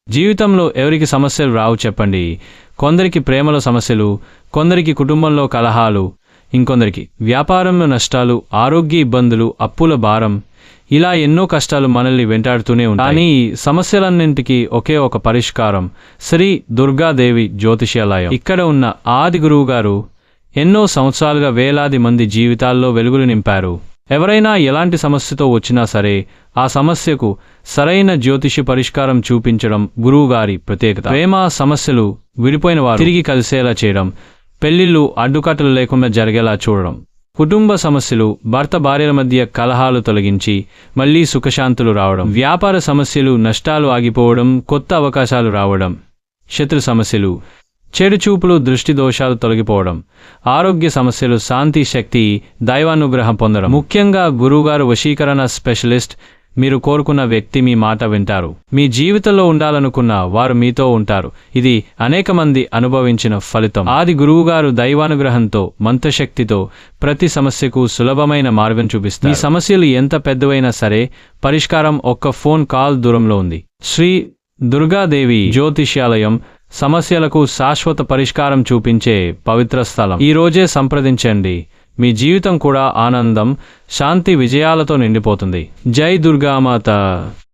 జీవితంలో ఎవరికి సమస్యలు రావు చెప్పండి? కొందరికి ప్రేమలో సమస్యలు, కొందరికి కుటుంబంలో కలహాలు, ఇంకొందరికి వ్యాపారంలో నష్టాలు, ఆరోగ్య ఇబ్బందులు, అప్పుల భారం, ఇలా ఎన్నో కష్టాలు మనల్ని వెంటాడుతూనే ఉంటాయి. కానీ ఈ సమస్యలన్నింటికీ ఒకే ఒక పరిష్కారం, శ్రీ దుర్గాదేవి జ్యోతిష్యాలయం. ఇక్కడ ఉన్న ఆది గురువు గారు ఎన్నో సంవత్సరాలుగా వేలాది మంది జీవితాల్లో వెలుగులు నింపారు. ఎవరైనా ఎలాంటి సమస్యతో వచ్చినా సరే ఆ సమస్యకు సరైన జ్యోతిష పరిష్కారం చూపించడం గురువుగారి ప్రత్యేకత. ప్రేమ సమస్యలు విడిపోయిన వారు తిరిగి కలిసేలా చేయడం, పెళ్లిళ్ళు అడ్డుకట్టలు లేకుండా జరిగేలా చూడడం, కుటుంబ సమస్యలు భర్త భార్యల మధ్య కలహాలు తొలగించి మళ్లీ సుఖశాంతులు రావడం, వ్యాపార సమస్యలు నష్టాలు ఆగిపోవడం, కొత్త అవకాశాలు రావడం, శత్రు సమస్యలు చెడు చూపులు దృష్టి దోషాలు తొలగిపోవడం, ఆరోగ్య సమస్యలు శాంతి శక్తి దైవానుగ్రహం పొందడం. ముఖ్యంగా గురువుగారు వశీకరణ స్పెషలిస్ట్. మీరు కోరుకున్న వ్యక్తి మీ మాట వింటారు. మీ జీవితంలో ఉండాలనుకున్న వారు మీతో ఉంటారు. ఇది అనేక మంది అనుభవించిన ఫలితం. ఆది గురువుగారు దైవానుగ్రహంతో మంత్రశక్తితో ప్రతి సమస్యకు సులభమైన మార్గం చూపిస్తారు. మీ సమస్యలు ఎంత పెద్దవైనా సరే పరిష్కారం ఒక్క ఫోన్ కాల్ దూరంలో ఉంది. శ్రీ దుర్గాదేవి జ్యోతిష్యాలయం సమస్యలకు శాశ్వత పరిష్కారం చూపించే పవిత్ర స్థలం. ఈ రోజే సంప్రదించండి. మీ జీవితం కూడా ఆనందం శాంతి విజయాలతో నిండిపోతుంది. జై దుర్గామాత.